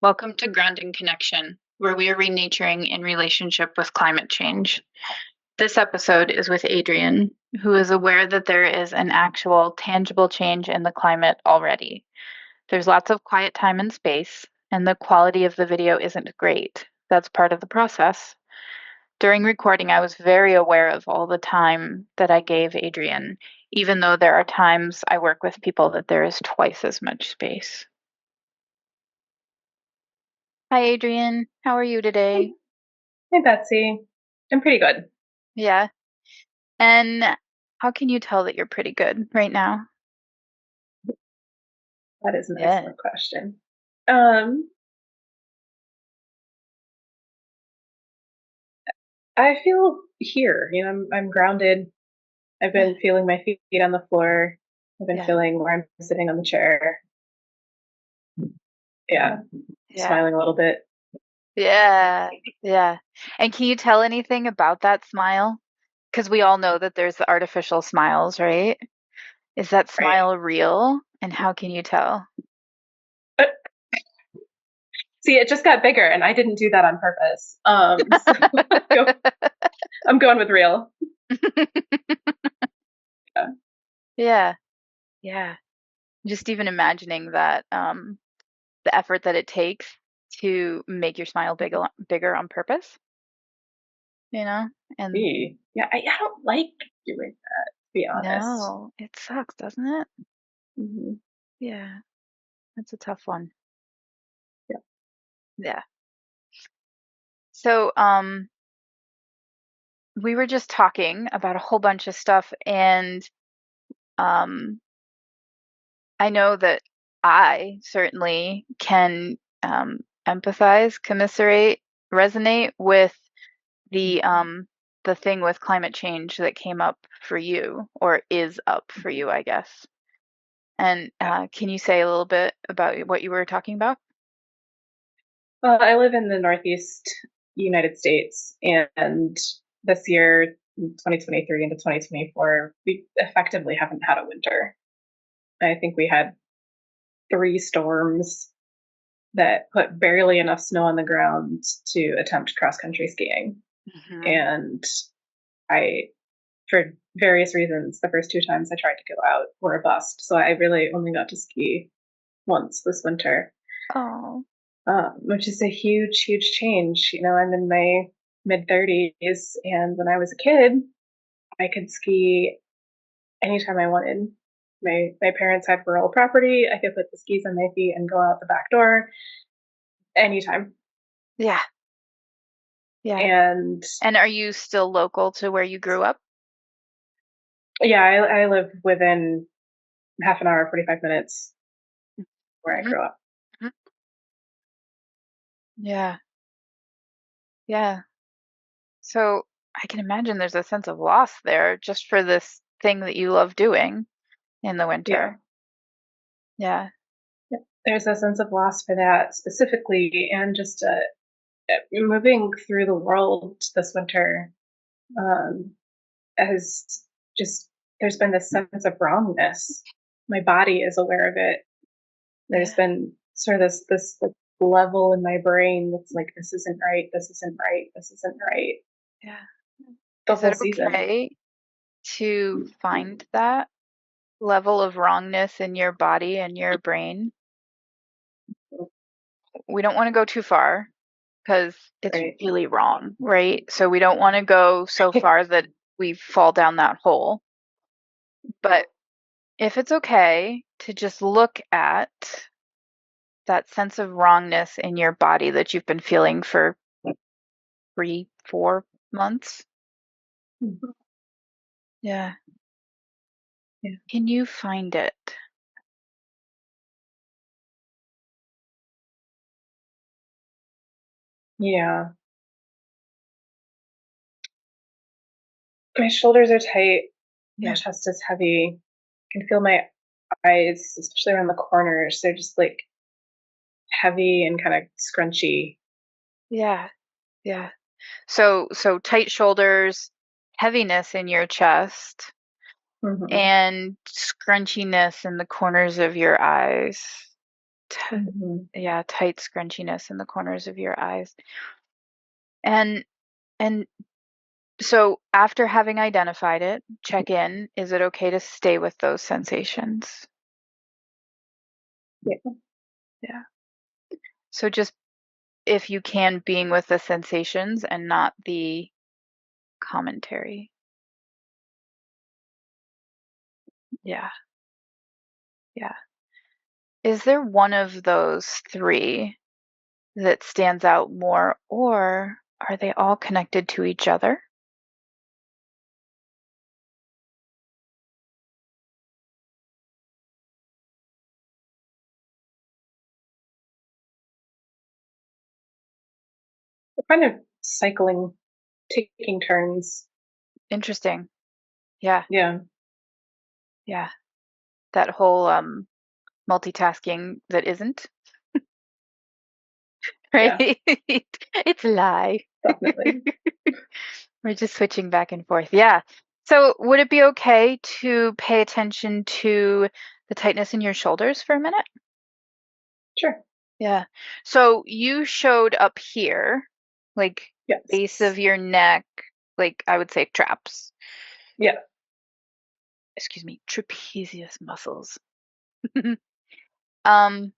Welcome to Grounding Connection, where we are renaturing in relationship with climate change. This episode is with Adrienne, who is aware that there is an actual tangible change in the climate already. There's lots of quiet time and space, and the quality of the video isn't great. That's part of the process. During recording, I was very aware of all the time that I gave Adrienne, even though there are times I work with people that there is twice as much space. Hi, Adrienne. How are you today? Hey, Betsy. I'm pretty good. Yeah. And how can you tell that you're pretty good right now? That is an Yeah. excellent question. Um, I feel here. I'm grounded. I've Yeah. been feeling my feet on the floor. I've been Yeah. feeling where I'm sitting on the chair. Yeah, Yeah. smiling a little bit. Yeah. Yeah. And can you tell anything about that smile? Because we all know that there's the artificial smiles, right? Is that Right. smile real? And how can you tell? But see, it just got bigger, and I didn't do that on purpose. So I'm going with real. Yeah. Yeah. Yeah. Just even imagining that the effort that it takes to make your smile bigger on purpose, you know? And Yeah, I don't like doing that, to be honest. no, it sucks, doesn't it? Hmm. Yeah, that's a tough one. Yeah. Yeah. So, we were just talking about a whole bunch of stuff, and um, I know that I certainly can empathize, commiserate, resonate with the thing with climate change that came up for you, or is up for you, I guess. And Yeah. can you say a little bit about what you were talking about? Well, I live in the Northeast United States, and this year, 2023 into 2024, we effectively haven't had a winter. I think we had three storms that put barely enough snow on the ground to attempt cross country skiing. Hmm. And I, for various reasons, the first two times I tried to go out were a bust. So I really only got to ski once this winter. Oh, Which is a huge, huge change. I'm in my mid 30s, and when I was a kid, I could ski anytime I wanted. My parents had rural property. I could put the skis on my feet and go out the back door anytime. yeah, yeah. And And are you still local to where you grew up? yeah, I live within half an hour, 45 minutes where I Hmm. grew up. Yeah, yeah. So I can imagine there's a sense of loss there just for this thing that you love doing in the Yeah. winter. Yeah. There's a sense of loss for that specifically, and just moving through the world this winter um, has just there's been this sense of wrongness. My body is aware of it. There's Yeah. been sort of this like level in my brain that's like, this isn't right, this isn't right, this isn't right. Yeah. The Is whole it season. okay to find that level of wrongness in your body and your brain? We don't want to go too far because it's Right. really wrong, right? So we don't want to go so far that we fall down that hole. But if it's okay to just look at that sense of wrongness in your body that you've been feeling for 3, 4 months. Yeah. Yeah. Can you find it? Yeah. My shoulders are tight. My Yeah. chest is heavy. I can feel my eyes, especially around the corners. They're just like heavy and kind of scrunchy. Yeah. Yeah. So tight shoulders, heaviness in your chest, Hmm. and scrunchiness in the corners of your eyes. tight scrunchiness in the corners of your eyes. And so after having identified it, check in. Is it okay to stay with those sensations? Yeah. Yeah. So just, if you can, being with the sensations and not the commentary. Yeah. Yeah. Is there one of those three that stands out more, or are they all connected to each other? We're kind of cycling, taking turns. Interesting. Yeah. Yeah. Yeah. That whole multitasking that isn't, right? Yeah, It's a lie. definitely. We're just switching back and forth. Yeah. So would it be okay to pay attention to the tightness in your shoulders for a minute? Sure. Yeah. So you showed up here, like base Yes. of your neck, like I would say traps. Yeah. Excuse me, trapezius muscles. Um,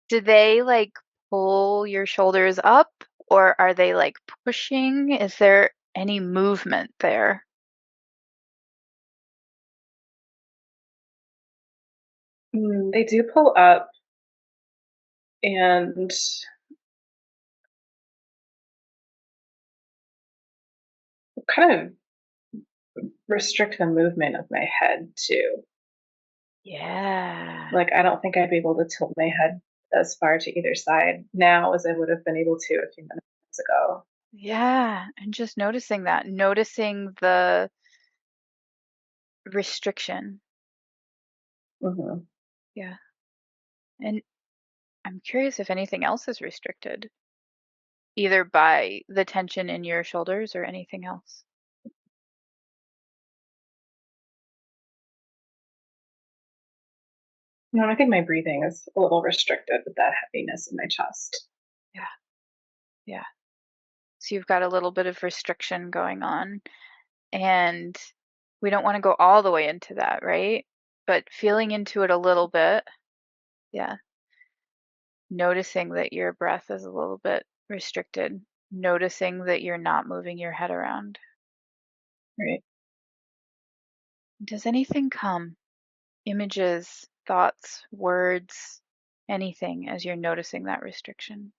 do they like pull your shoulders up, or are they like pushing? Is there any movement there? They do pull up and kind of restrict the movement of my head too. Yeah. Like, I don't think I'd be able to tilt my head as far to either side now as I would have been able to a few minutes ago. Yeah. And just noticing that, noticing the restriction. Hmm. Yeah. And I'm curious if anything else is restricted, either by the tension in your shoulders or anything else. I think my breathing is a little restricted with that heaviness in my chest. Yeah. Yeah. So you've got a little bit of restriction going on, and we don't want to go all the way into that, right? But feeling into it a little bit. Yeah. Noticing that your breath is a little bit restricted. Noticing that you're not moving your head around. Right. Does anything come? Images, thoughts, words, anything as you're noticing that restriction?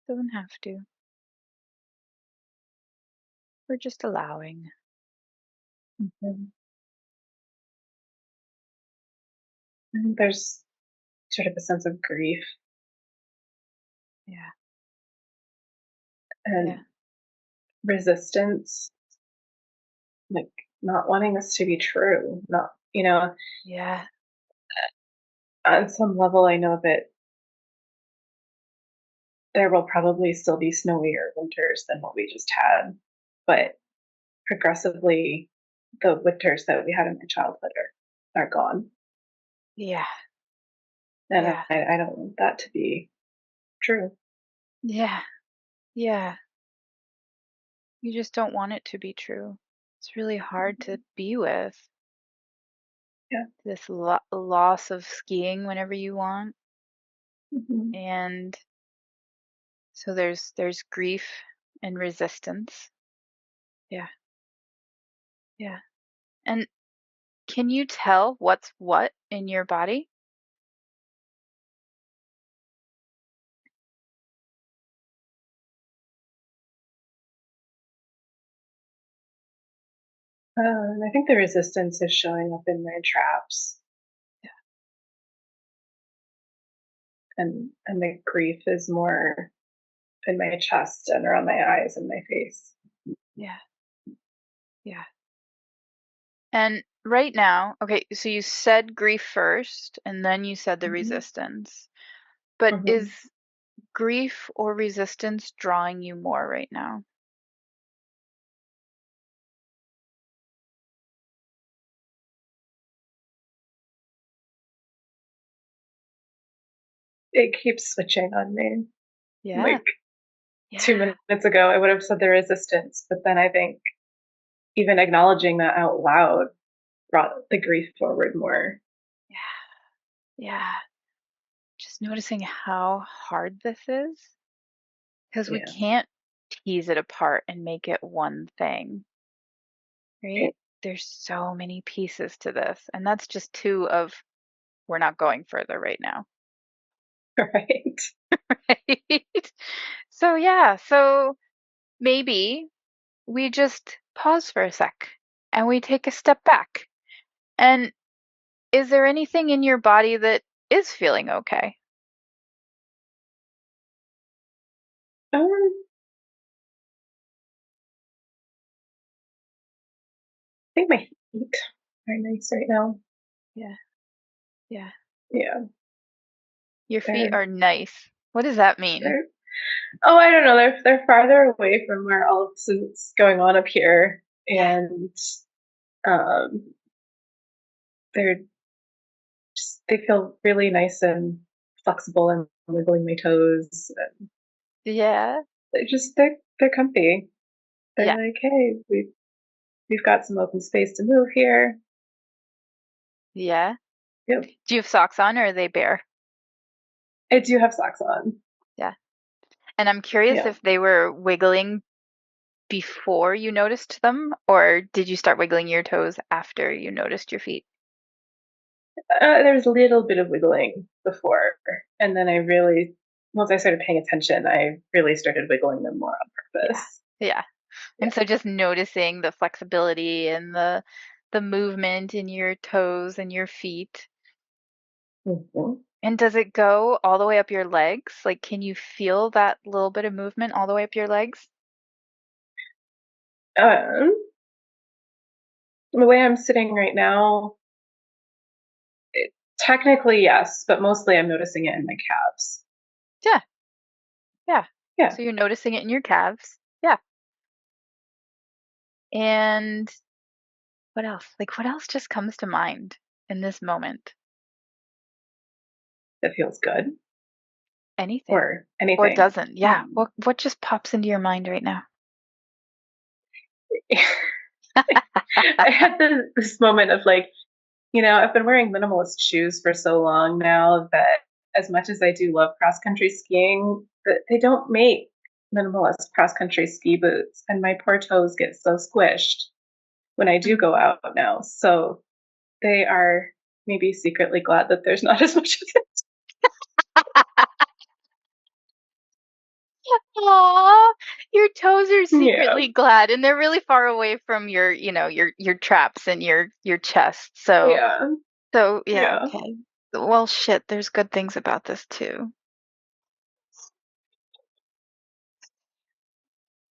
Doesn't have to. We're just allowing. Mhm. I think there's sort of a sense of grief Yeah. Yeah. and resistance, like not wanting this to be true. Not, Yeah. on some level, I know that there will probably still be snowier winters than what we just had, but progressively, the winters that we had in my childhood are gone. Yeah. And Yeah. I don't want that to be true. Yeah. Yeah. You just don't want it to be true. It's really hard to be with Yeah. this loss of skiing whenever you want. Hmm. And so there's grief and resistance. Yeah. Yeah. And can you tell what's what in your body? And I think the resistance is showing up in my traps, and the grief is more in my chest and around my eyes and my face. Yeah. Yeah. And right now, okay, so you said grief first, and then you said the Mhm. resistance. But is Mhm. grief or resistance drawing you more right now? It keeps switching on me. Yeah, Like yeah, 2 minutes ago, I would have said the resistance, but then I think even acknowledging that out loud brought the grief forward more. yeah, yeah. Just noticing how hard this is because we Yeah. can't tease it apart and make it one thing, right? There's so many pieces to this, and that's just two of we're not going further right now. Right. Right? So, yeah, so maybe we just pause for a sec and we take a step back. And is there anything in your body that is feeling okay? Um, I think my feet are nice right now. Yeah, yeah. Yeah, Your feet they're are nice. What does that mean? they're. Oh, I don't know. They're farther away from where all of this is going on up here, Yeah, and um, they're they feel really nice and flexible and wiggling my toes. And yeah, they're comfy. They're yeah, like, hey, we've got some open space to move here. yeah. Yep, Do you have socks on or are they bare? I do have socks on. Yeah. And I'm curious Yeah, if they were wiggling before you noticed them, or did you start wiggling your toes after you noticed your feet? there was a little bit of wiggling before, and then once I started paying attention, I really started wiggling them more on Yeah. purpose. Yeah. Yeah. And so just noticing the flexibility and the movement in your toes and your feet. Mhm. And does it go all the way up your legs? Like, can you feel that little bit of movement all the way up your legs? Um, the way I'm sitting right now, technically yes, but mostly I'm noticing it in my calves. Yeah. Yeah. Yeah. So you're noticing it in your calves. Yeah. And what else? Like, what else just comes to mind in this moment? That feels good Anything or or anything. doesn't. Yeah. Hmm. What just pops into your mind right now? I had this moment of like, I've been wearing minimalist shoes for so long now that as much as I do love cross country skiing, they don't make minimalist cross country ski boots, and my poor toes get so squished when I do Mm. go out now. So they are maybe secretly glad that there's not as much of it. Aw, your toes are Yeah, secretly glad, and they're really far away from your, your traps and your chest. yeah, So yeah, yeah. okay. Well, shit, there's good things about this too.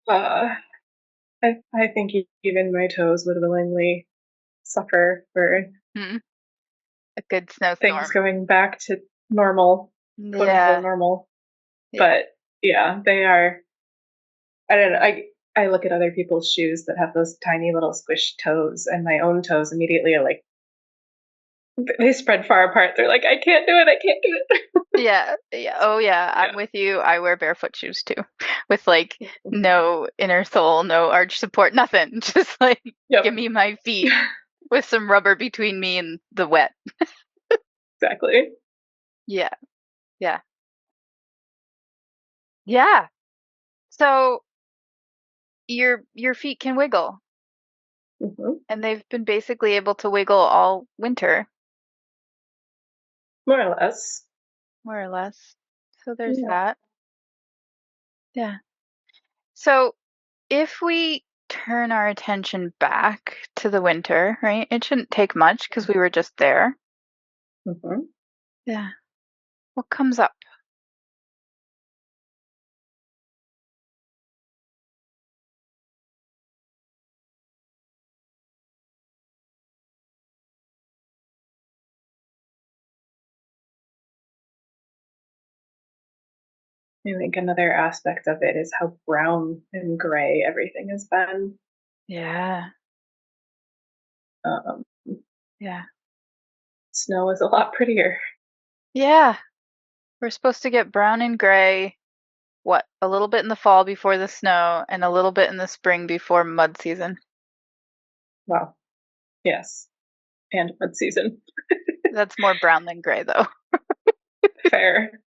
Uh, I think even my toes would willingly suffer for Mm, a good things snowstorm. going back to normal, quote unquote Yeah, normal. yeah, But yeah, they are. I don't know. I look at other people's shoes that have those tiny little squished toes, and my own toes immediately are like they spread far apart. They're like, I can't do it. I can't do it. yeah, yeah. Oh yeah, I'm Yeah. with you. I wear barefoot shoes too, with like no inner sole, no arch support, nothing. Just like give Yep. me my feet with some rubber between me and the wet. Exactly. Yeah, yeah, yeah. So your feet can wiggle, Hmm. and they've been basically able to wiggle all winter, More or less. more or less. So there's Yeah. that. Yeah. So if we turn our attention back to the winter, right? It shouldn't take much because we were just there. Hmm. Yeah. What comes up? I think another aspect of it is how brown and gray everything has been. Yeah. Um, Yeah. Snow is a lot prettier. Yeah. We're supposed to get brown and gray, what, a little bit in the fall before the snow and a little bit in the spring before mud season. Wow. Yes. And mid season. That's more brown than gray, though. Fair.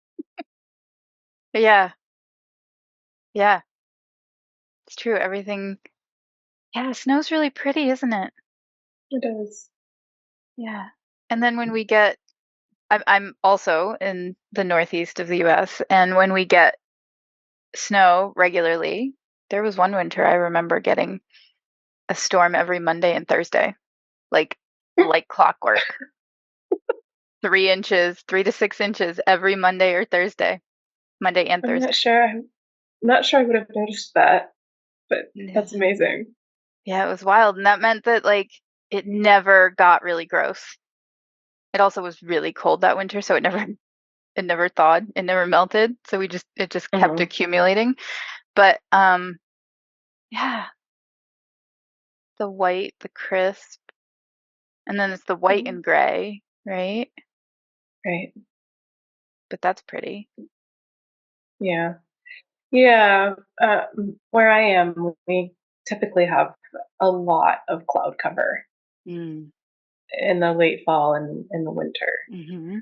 Yeah. Yeah. It's true. Everything. Yeah. Snow's really pretty, isn't it? It is. Yeah. And then when we get, I'm also in the northeast of the US, and when we get snow regularly, there was one winter I remember getting a storm every Monday and Thursday, like like clockwork. 3 inches, 3 to 6 inches every Monday or Thursday, Monday and I'm not Thursday. sure. I'm not sure I would have noticed that, but Yeah. that's amazing. Yeah, it was wild, and that meant that like it never got really gross. It also was really cold that winter, so it never thawed, it never melted, so it just kept Hmm. accumulating. But yeah, the white, the crisp, and then it's the white Hmm. and gray, right? Right. But that's pretty. Yeah. Yeah. Where I am, we typically have a lot of cloud cover Mm. in the late fall and in the winter. Mhm.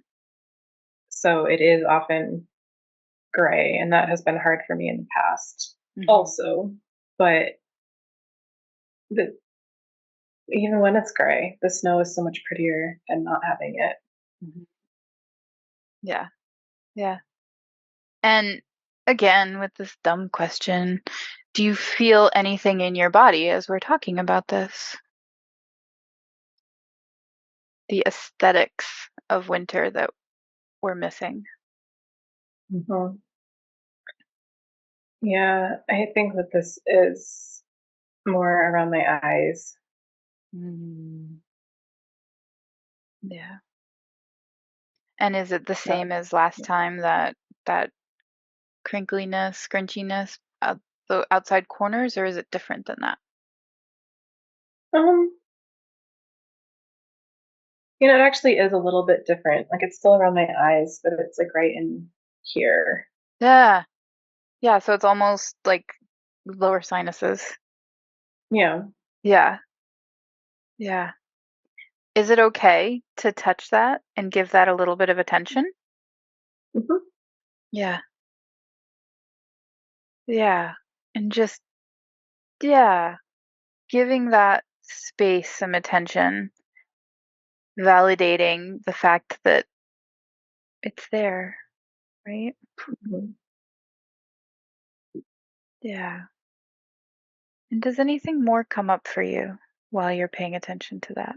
So it is often gray, and that has been hard for me in the past Mhm. also. But the, even when it's gray, the snow is so much prettier than not having it. Mhm. Yeah. Yeah. And again, with this dumb question, do you feel anything in your body as we're talking about this? The aesthetics of winter that we're missing? Hmm. Yeah, I think that this is more around my eyes. Mm, yeah. And is it the Uh, same as last time, that crinkliness, scrunchiness out the outside corners, or is it different than that? um, it actually is a little bit different. Like it's still around my eyes, but it's like right in here. Yeah. Yeah, so it's almost like lower sinuses. Yeah. Yeah. Yeah. Is it okay to touch that and give that a little bit of attention? Hmm. Yeah. Yeah. And just, yeah, giving that space some attention, validating the fact that it's there, right? Hmm. Yeah. And does anything more come up for you while you're paying attention to that?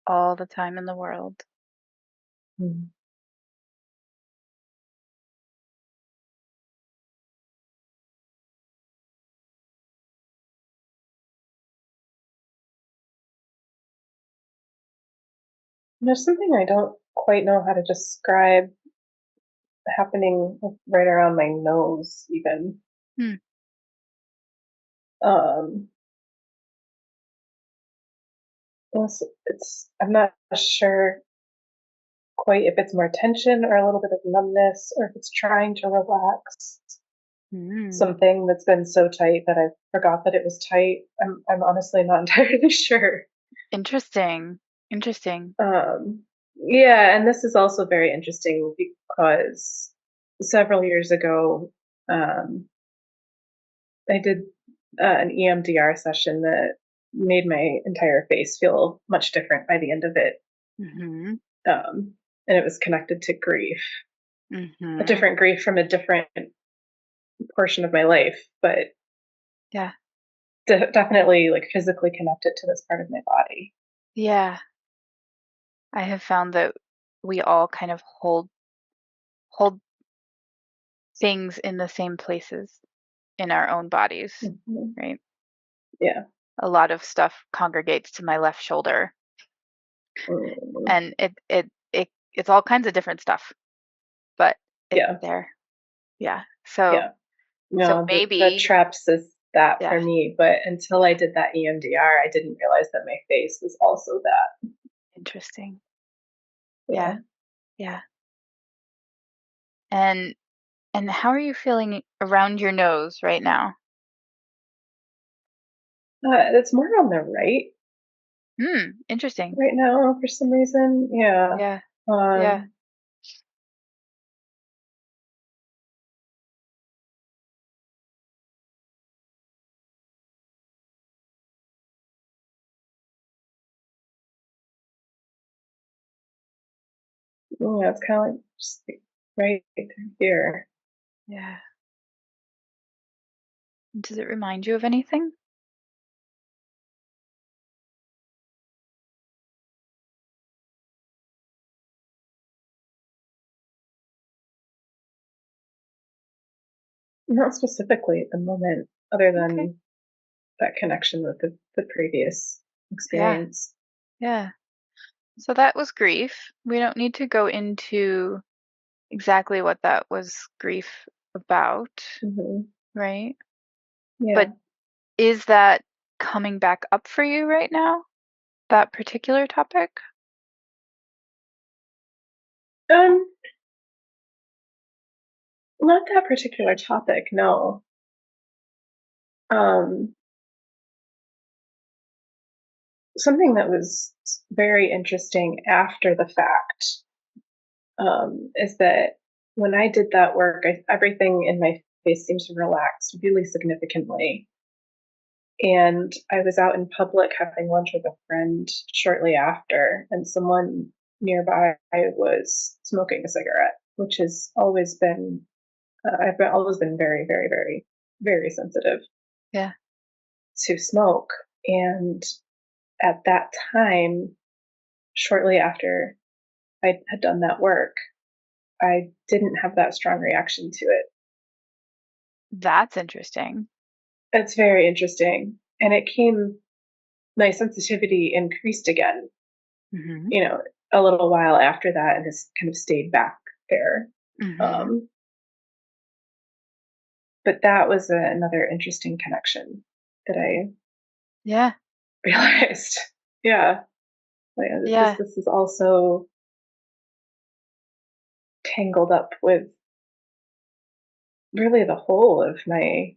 All the time in the world. There's something I don't quite know how to describe happening right around my nose, even. Hmm. Um, I'm not sure quite if it's more tension or a little bit of numbness or if it's trying to relax Mm. something that's been so tight that I forgot that it was tight. I'm honestly not entirely sure. Interesting. Interesting. Um, yeah, and this is also very interesting because several years ago, um, I did an EMDR session that made my entire face feel much different by the end of it. Mhm. And it was connected to grief, a Mhm. different grief from a different portion of my life, but Yeah. definitely like physically connected to this part of my body. Yeah. I have found that we all kind of hold things in the same places in our own bodies, Hmm. right? Yeah. A lot of stuff congregates to my left shoulder, Mm. and it's all kinds of different stuff, but it's Yeah. there. Yeah. So Yeah. so No, the maybe, traps is that yeah, for me, but until I yeah, did that EMDR, I didn't realize that my face was also that. interesting. Yeah, Yeah. yeah. And how are you feeling around your nose right now? It's more on the Interesting. right now for some reason. Yeah. Yeah, yeah, Um, yeah, it's kind of like just like right through here. yeah. Does it remind you of anything? Not specifically at the moment, other Okay. than that connection with the previous Yeah, experience. yeah. So that was grief. We don't need to go into exactly what that was grief about, Hmm. right? But Yeah. is that coming back up for you right now? That particular topic? Um, Not that particular topic, no. Um, Something that was very interesting after the fact, is that when I did that work, everything in my face seemed to relax really significantly. And I was out in public having lunch with a friend shortly after, and someone nearby was smoking a cigarette, which has always been, always been very, very, very, very sensitive Yeah. to smoke. And at that time, shortly after I had done that work, I didn't have that strong reaction to it. That's interesting. It's very interesting. And my sensitivity increased again, Mhm. you know, a little while after that and has kind of stayed back there. Mhm. Um, but that was another interesting connection that I Yeah. realized. Yeah. Like, Yeah. this is also tangled up with really the whole of my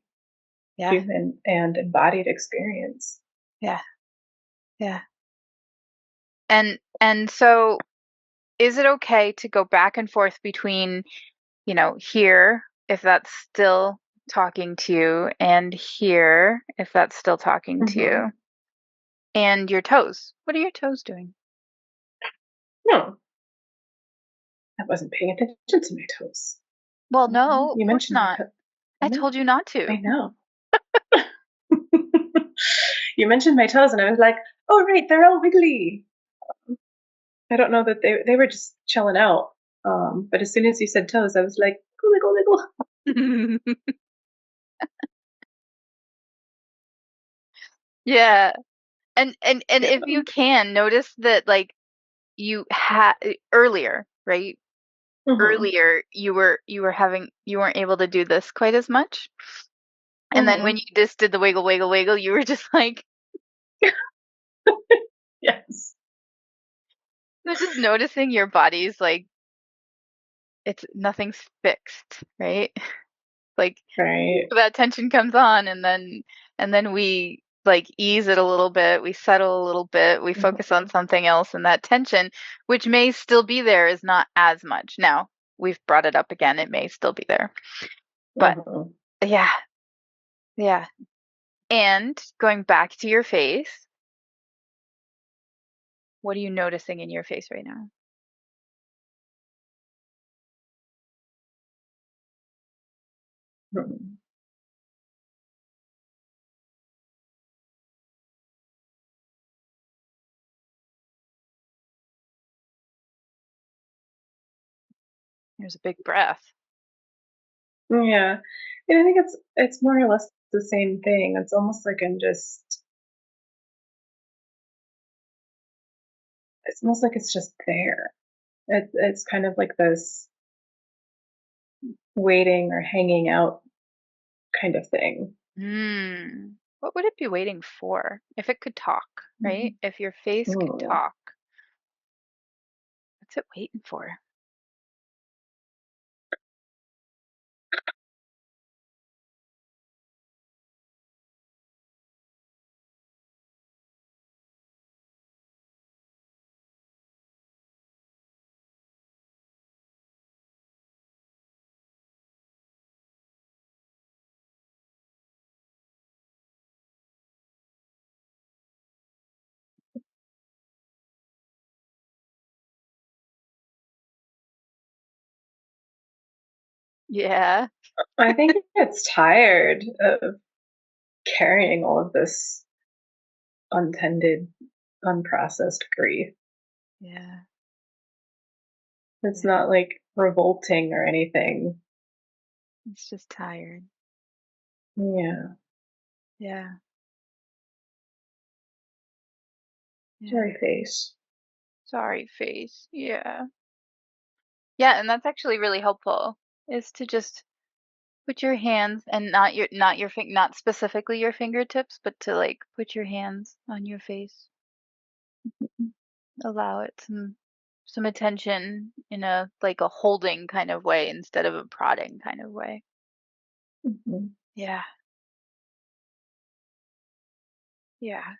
Yeah. human and embodied experience. Yeah. Yeah. And so is it okay to go back and forth between, here, if that's still talking to you, and here, if that's still talking to Hmm. you, and your toes? What are your toes doing? No, I wasn't paying attention to my toes. Well, no, of You course mentioned my not. toe. I I know. told you not I to. know. You mentioned my toes, and I was like, "Oh, right, they're all wiggly." I don't know that they were just chilling out. But as soon as you said toes, I was like, "Wiggle, wiggle, wiggle." Yeah. And Yeah. if you can notice that, like, you had earlier, right? Mhm. Earlier you weren't able to do this quite as much. And then when Mhm. you just did the wiggle, wiggle, wiggle, you were just like, Yes. so just noticing your body's like, it's nothing's fixed, right? Like Right. that tension comes on, and then we like ease it a little bit, we settle a little bit, we focus on Mhm. something else, and that tension, which may still be there, is not as much. Now, we've brought it up again, it may still be there. But Mhm. yeah, yeah. And going back to your face, what are you noticing in your face right now? Mhm. There's a big breath. Yeah. And I think it's more or less the same thing. It's almost like it's almost like it's just there. It's kind of like this waiting or hanging out kind of thing. What would it be waiting for? If it could talk, right? Mhm. If your face could Mm. talk, what's it waiting for? Yeah. I think it's tired of carrying all of this untended, unprocessed grief. Yeah. It's Yeah. not like revolting or anything. It's just tired. Yeah. Yeah. Yeah. Sorry, face. Sorry, face. Yeah. Yeah, and that's actually really helpful is to just put your hands and not specifically your fingertips, but to like put your hands on your face. Allow it some attention in a like a holding kind of way instead of a prodding kind of way. Mhm. Yeah. Yeah.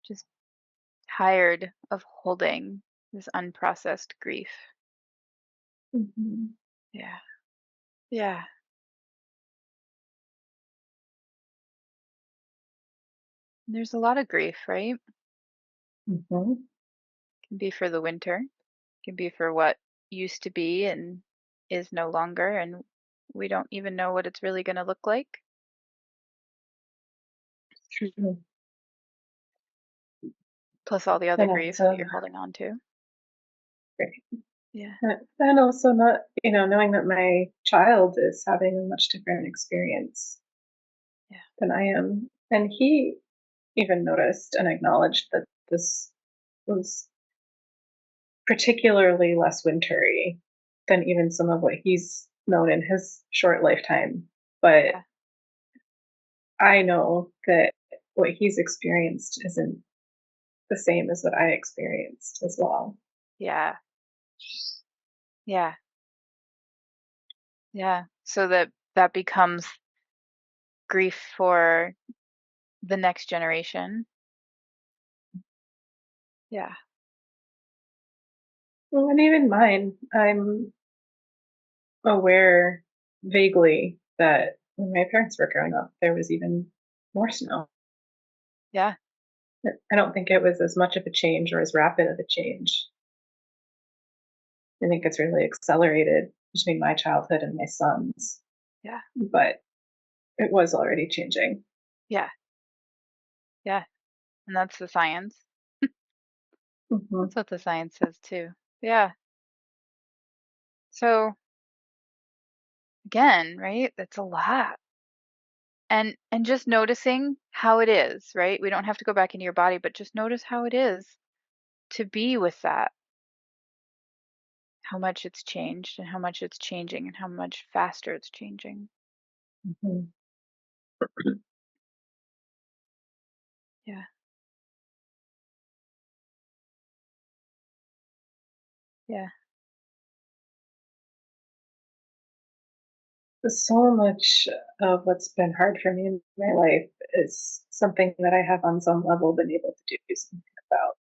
Just tired of holding this unprocessed grief. Mhm. Yeah. Yeah. There's a lot of grief, right? Mhm. Can be for the winter, can be for what used to be and is no longer, and we don't even know what it's really going to look like. True. Plus all the other And grief that also, you're holding on to. Yeah. and also not, knowing that my child is having a much different experience Yeah. than I am. And he even noticed and acknowledged that this was particularly less wintry than even some of what he's known in his short lifetime. But Yeah. I know that what he's experienced isn't the same as what I experienced as well. Yeah. Yeah. Yeah. So that becomes grief for the next generation. Yeah. Well, and even mine, I'm aware vaguely that when my parents were growing up, there was even more snow. Yeah. I don't think it was as much of a change or as rapid of a change. I think it's really accelerated between my childhood and my son's, Yeah. but it was already changing. Yeah. Yeah. And that's the science. Mhm. That's what the science says too. Yeah. So again, right? That's a lot. And just noticing how it is, right? We don't have to go back into your body, but just notice how it is to be with that, how much it's changed and how much it's changing and how much faster it's changing. Mhm. Yeah. Yeah. So much of what's been hard for me in my life is something that I have on some level been able to do something about.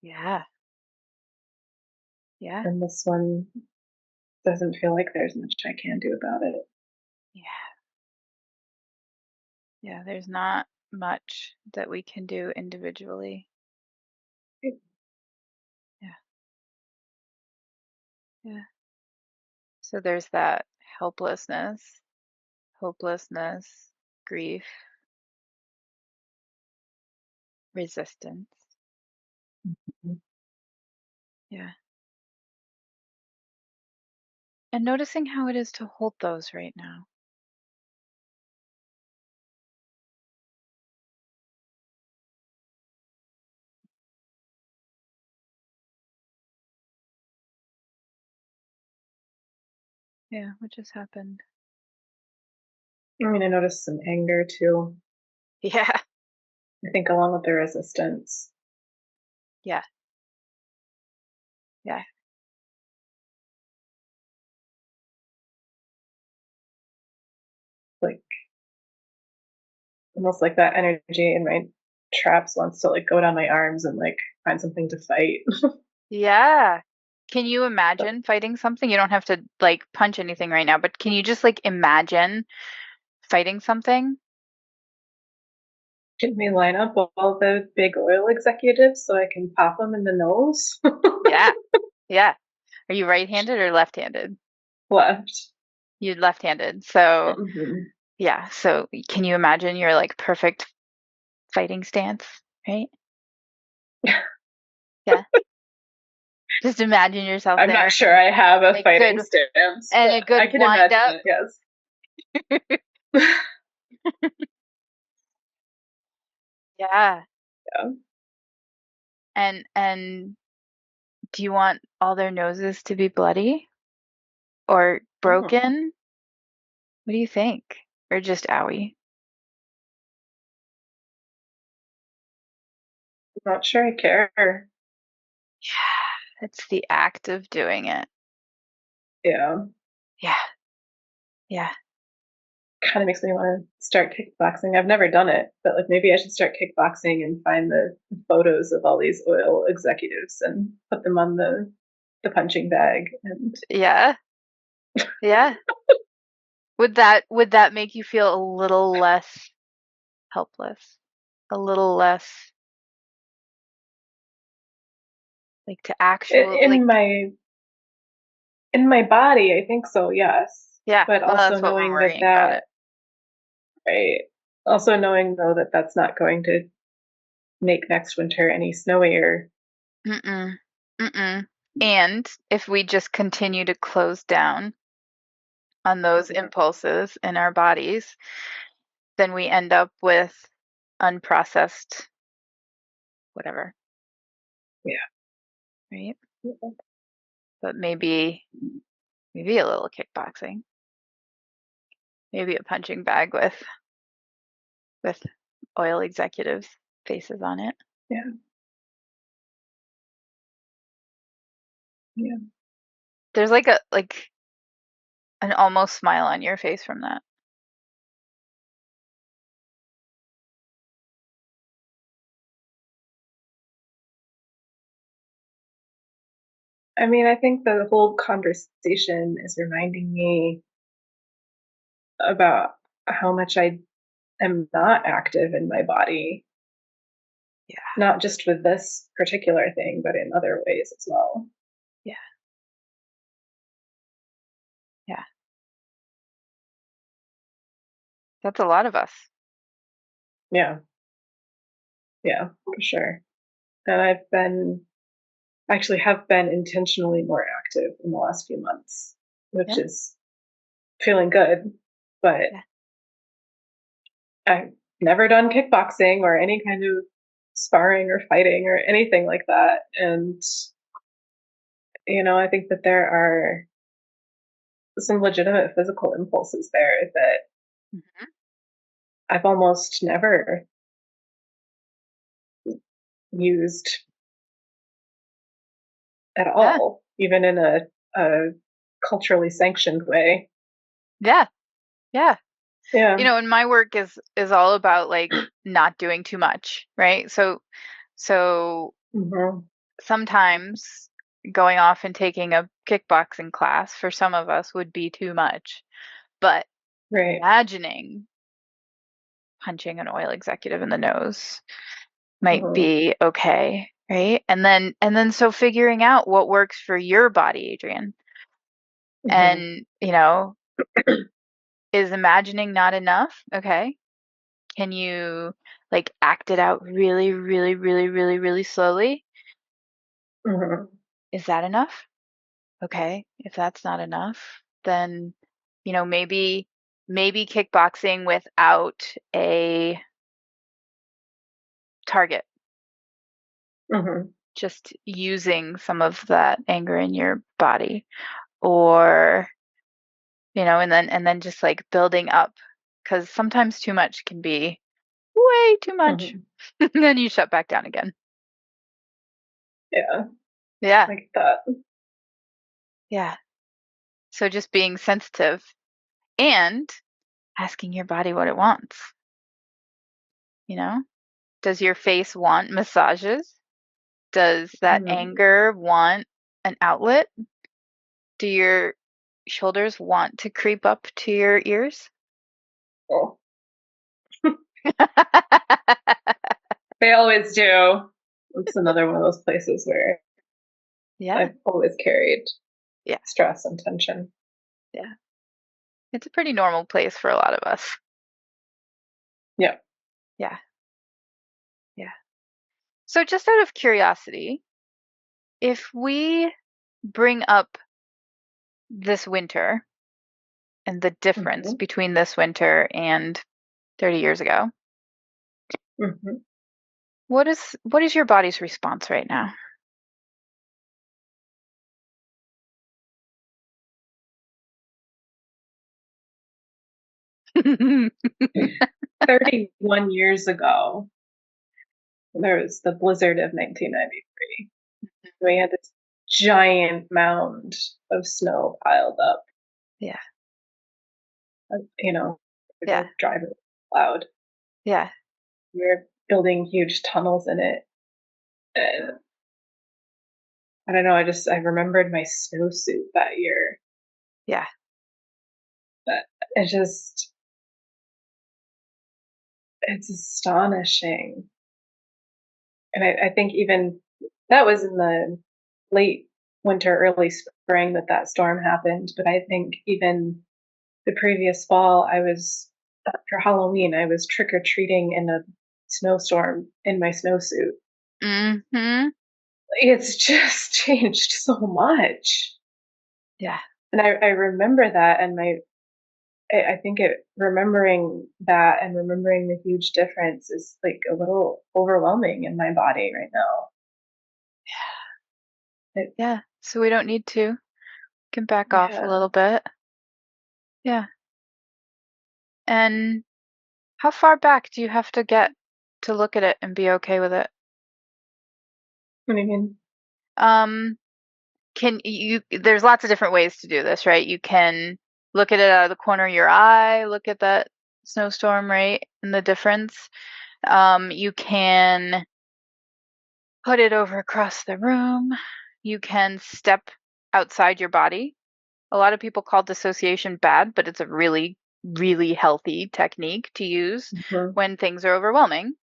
Yeah. Yeah. And this one doesn't feel like there's much I can do about it. Yeah. Yeah. There's not much that we can do individually. Yeah. Yeah. So there's that helplessness, hopelessness, grief. resistance. Mhm. Yeah. And noticing how it is to hold those right now. Yeah, what just happened? I mean, I noticed some anger too. Yeah, I think along with the resistance. yeah, yeah, Like almost like that energy in my traps wants to like go down my arms and like find something to fight. yeah. Can you But imagine fighting something? You don't have to like punch anything right now, but can you just like imagine fighting something? can we line up all the big oil executives so I can pop them in the nose? Yeah, yeah. Are you right-handed or left-handed? Left. You're left-handed. So, Mhm. yeah. So, can you imagine your like perfect fighting stance, right? Yeah. Just imagine yourself I'm not there, sure I have a like fighting good stance, and but a I good can wind imagine up. it, yes. Yeah. Yeah. And do you want all their noses to be bloody or Mm, broken? What do you think? Or just owie? I'm not sure I care. Yeah. It's the act of doing it. Yeah. Yeah. Yeah. Kind of makes me want to start kickboxing. I've never done it, but like maybe I should start kickboxing and find the photos of all these oil executives and put them on the punching bag. And Yeah. Yeah. Would that make you feel a little less helpless? A little less like to actual like in my body, I think so, yes. yeah, But well also that's what we're knowing that worrying about it. right. Also knowing though that that's not going to make next winter any snowier. Mm-mm. Mm-mm. And if we just continue to close down on those impulses in our bodies, then we end up with unprocessed whatever, Yeah. right? But maybe a little kickboxing, maybe a punching bag with oil executives faces on it. Yeah. Yeah. There's like an almost smile on your face from that. I mean, I think the whole conversation is reminding me about how much I am not active in my body, Yeah. not just with this particular thing, but in other ways as well. Yeah. Yeah. That's a lot of us. Yeah. Yeah, for sure. And actually have been intentionally more active in the last few months, which Yeah. is feeling good. But Yeah. I've never done kickboxing or any kind of sparring or fighting or anything like that. And, I think that there are some legitimate physical impulses there that Mhm. I've almost never used at Yeah. all, even in a culturally sanctioned way. Yeah. Yeah. Yeah. And my work is all about like not doing too much, right? So Hmm. sometimes going off and taking a kickboxing class for some of us would be too much. But Right. imagining punching an oil executive in the nose might Hmm. be okay, right? And then so figuring out what works for your body, Adrienne. Hmm. And, is imagining not enough? Okay. Can you like act it out really, really, really, really, really slowly. Mm-hmm. Is that enough? Okay. If that's not enough, then, maybe kickboxing without a target, Mm-hmm. just using some of that anger in your body, or, and then just like building up, because sometimes too much can be way too much. Mm-hmm. Then you shut back down again. Yeah, Yeah. like that. Yeah. So just being sensitive and asking your body what it wants. Does your face want massages? Does that Mm-hmm. anger want an outlet? Do your shoulders want to creep up to your ears? Oh, they always do. It's another one of those places where Yeah. I've always carried Yeah. stress and tension. Yeah. It's a pretty normal place for a lot of us. Yeah. Yeah. Yeah. So just out of curiosity, if we bring up this winter and the difference Mm-hmm. between this winter and 30 years ago, Mm-hmm. what is your body's response right now? 31 years ago, there was the blizzard of 1993. We had this giant mound of snow piled up. Yeah. We Yeah. were driving loud. Yeah. We were building huge tunnels in it. And I don't know, I remembered my snowsuit that year. Yeah. That it just it's astonishing. And I think even that was in the late winter, early spring that storm happened. But I think even the previous fall, for Halloween, I was trick or treating in a snowstorm in my snowsuit. Mhm. It's just changed so much. Yeah. And I remember that, and I think remembering that and remembering the huge difference is like a little overwhelming in my body right now. It, Yeah. So we don't need to. Can back off a yeah. little bit. Yeah. And how far back do you have to get to look at it and be okay with it? What do you mean? Um, there's lots of different ways to do this, right? You can look at it out of the corner of your eye, look at that snowstorm, right? And the difference. You can put it over across the room. You can step outside your body. A lot of people call dissociation bad, but it's a really, really healthy technique to use Mhm. when things are overwhelming.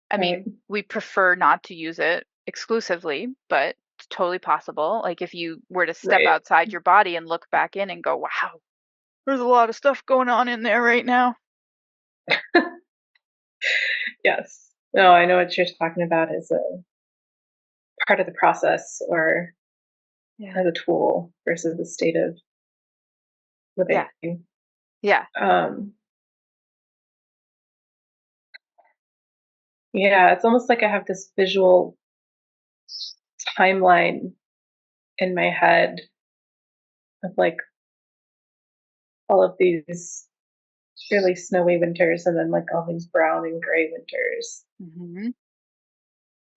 I Right. mean, we prefer not to use it exclusively, but it's totally possible. Like if you were to step Right. outside your body and look back in and go, wow, there's a lot of stuff going on in there right now. Yes. No, I know what you're talking about as a part of the process or Yeah. as a tool versus a state of Yeah. living. Yeah. Um, yeah, it's almost like I have this visual timeline in my head of like all of these really snowy winters and then like all these brown and gray winters. Hmm.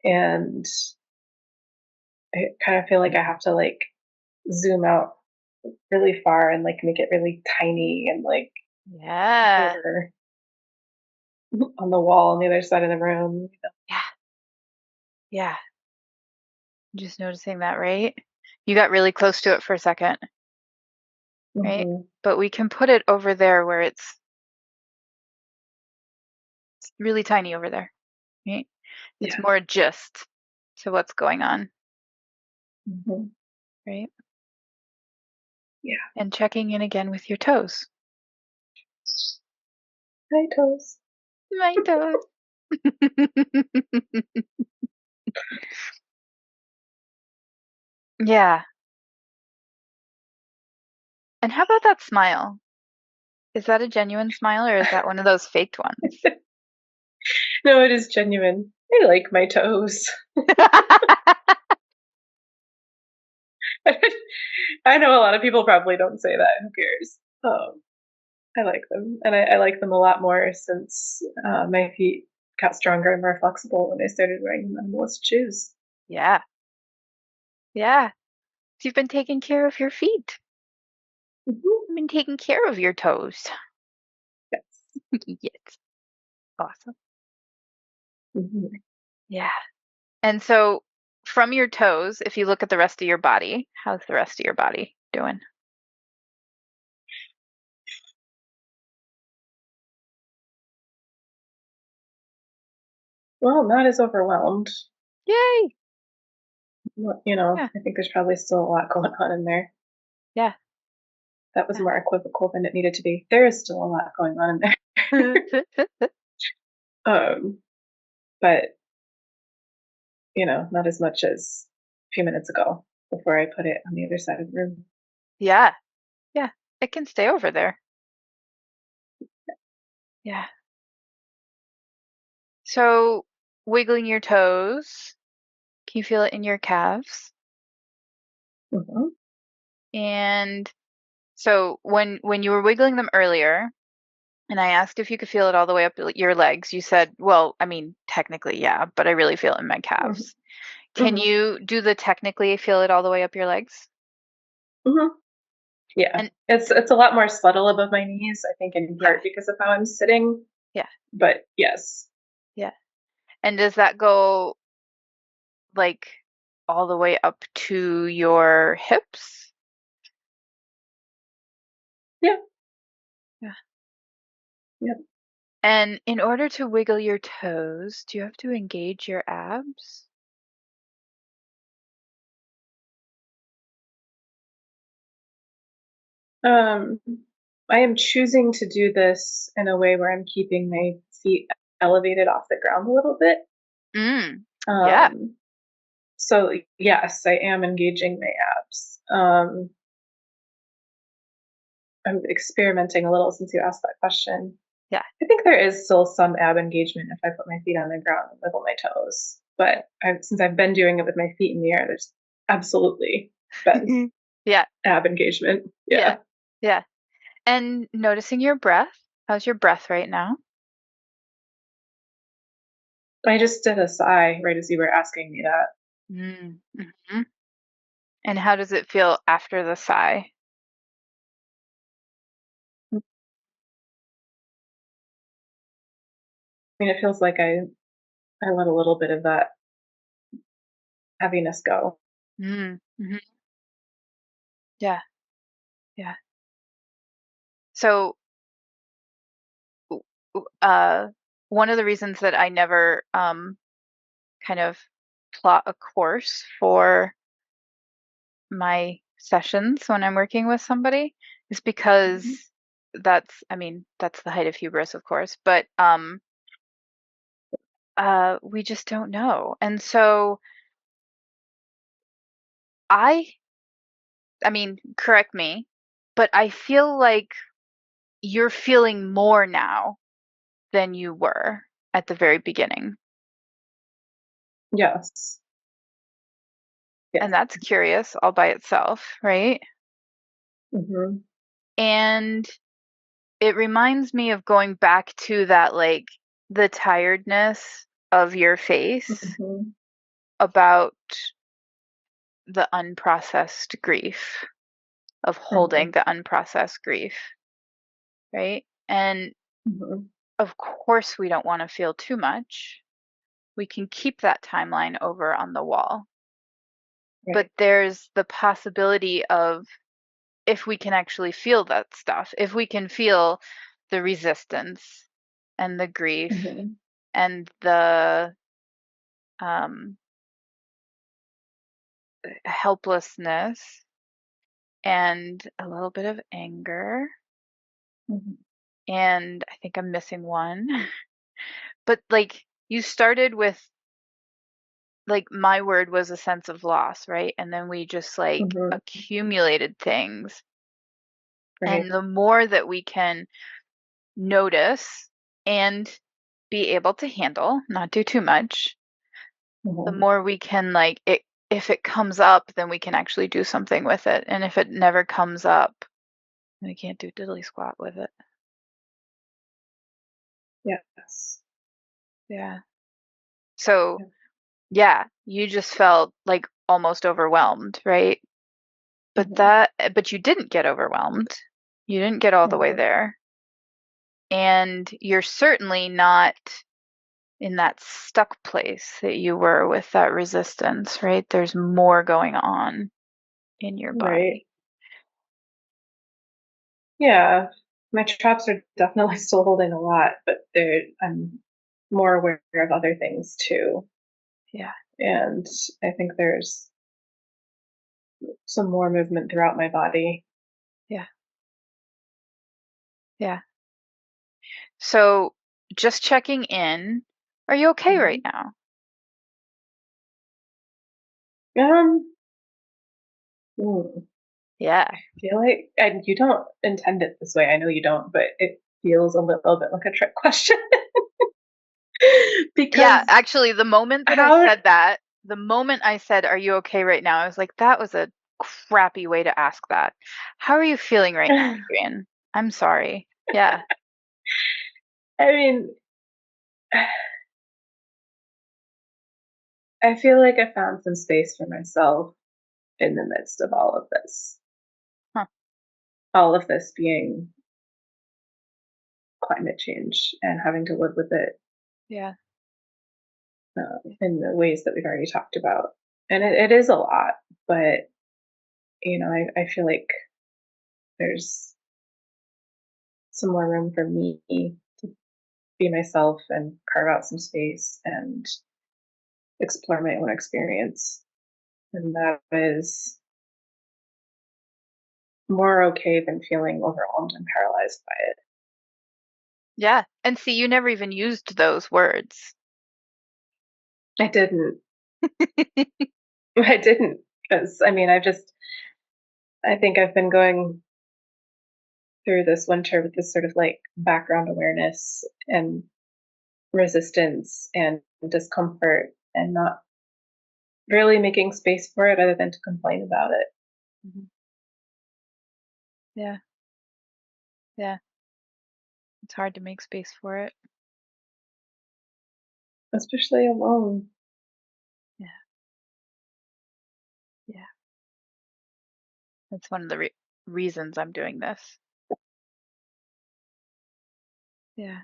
And I kind of feel like I have to like zoom out really far and like make it really tiny and like Yeah. over on the wall on the other side of the room. Yeah. Yeah. Just noticing that, right? You got really close to it for a second, right? Hmm. But we can put it over there where it's really tiny over there, right? It's Yeah. more gist to what's going on, Hmm. right? Yeah. And checking in again with your toes. Hi, toes. My toes. Yeah. And how about that smile? Is that a genuine smile or is that one of those faked ones? No, it is genuine. I like my toes. I know a lot of people probably don't say that. Who cares? I like them, and I like them a lot more since my feet got stronger and more flexible when I started wearing minimalist shoes. Yeah. Yeah. You've been taking care of your feet. Mhm. You've been taking care of your toes. Yes. Yes. Awesome. Mhm. Yeah. And so from your toes, if you look at the rest of your body, how's the rest of your body doing? Well, not as overwhelmed. Yay. Well, Yeah. I think there's probably still a lot going on in there. Yeah. That was more equivocal than it needed to be. There is still a lot going on in there. Yeah. um, but not as much as a few minutes ago before I put it on the other side of the room. Yeah. Yeah. It can stay over there. Yeah. So wiggling your toes, can you feel it in your calves? Hmm. And so when you were wiggling them earlier, and I asked if you could feel it all the way up your legs, you said, "Well, I mean, technically, yeah, but I really feel it in my Hmm. calves." Can Hmm. you do the technically feel it all the way up your legs? Hmm. Yeah, And it's a lot more subtle above my knees. I think in yeah, part because of how I'm sitting. yeah, But yes, yeah. And does that go like all the way up to your hips? yeah, Yeah. yeah. And in order to wiggle your toes, do you have to engage your abs? Um, I am choosing to do this in a way where I'm keeping my feet elevated off the ground a little bit. Mm. Yeah. Um, so yes, I am engaging my abs. I'm experimenting a little since you asked that question. Yeah. I think there is still some ab engagement if I put my feet on the ground and wiggle my toes. But since I've been doing it with my feet in the air, there's absolutely been Yeah. ab engagement. Yeah. Yeah. Yeah. And noticing your breath. How's your breath right now? I just did a sigh right as you were asking me that. Mm. Hmm. And how does it feel after the sigh? I mean, it feels like I let a little bit of that heaviness go. Mm. Hmm. Yeah. Yeah. So, uh, one of the reasons that I never kind of plot a course for my sessions when I'm working with somebody is because Mhm. I mean, that's the height of hubris, of course, but we just don't know. And so I I mean, correct me, but I feel like you're feeling more now than you were at the very beginning. Yes. And Yes. that's curious all by itself, right? Hmm. And it reminds me of going back to that, like, the tiredness of your face Hmm. about the unprocessed grief, of Hmm. holding the unprocessed grief, right? And Hmm. of course, we don't want to feel too much. We can keep that timeline over on the wall. But Right. there's the possibility of, if we can actually feel that stuff, if we can feel the resistance and the grief Hmm. and the um, helplessness and a little bit of anger, Hmm. and I think I'm missing one. But like you started with like my word was a sense of loss, right? And then we just like Mhm. accumulated things. Right. And the more that we can notice and be able to handle, not do too much, the Mhm. more we can like it, if it comes up, then we can actually do something with it. And if it never comes up, we can't do diddly squat with it. Yes. Yeah. So, Yeah. yeah, you just felt like almost overwhelmed, right? Mhm. But you didn't get overwhelmed. You didn't get all the way Mhm. there. And you're certainly not in that stuck place that you were with that resistance, right? There's more going on in your Right. body. Yeah. My traps are definitely still holding a lot, but I'm more aware of other things too. Yeah. And I think there's some more movement throughout my body. Yeah. Yeah. So, just checking in, are you okay right Mhm. now? Um, hmm, Yeah. I feel like, and you don't intend it this way. I know you don't, but it feels a little bit like a trick question Yeah, because actually, the moment that I how said that, the moment I said, "Are you okay right now?" I was like, "That was a crappy way to ask that." How are you feeling right now, Adrienne? I'm sorry. Yeah. I mean, I feel like I found some space for myself in the midst of Huh. all of this being climate change and having to live with it Yeah. in the ways that we've already talked about. And it is a lot, but I feel like there's some more room for me to be myself and carve out some space and explore my own experience. And that is more okay than feeling overwhelmed and paralyzed by it. Yeah. And see, you never even used those words. I didn't. I didn't. Because, I mean, I think I've been going through this winter with this sort of like background awareness and resistance and discomfort and not really making space for it other than to complain about it, Mhm. Yeah. Yeah. It's hard to make space for it. especially alone. Yeah. Yeah. That's one of the reasons I'm doing this. Yeah.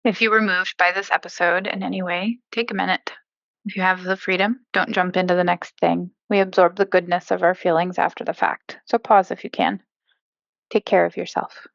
If you were moved by this episode in any way, take a minute. If you have the freedom, don't jump into the next thing. We absorb the goodness of our feelings after the fact. So pause if you can. Take care of yourself.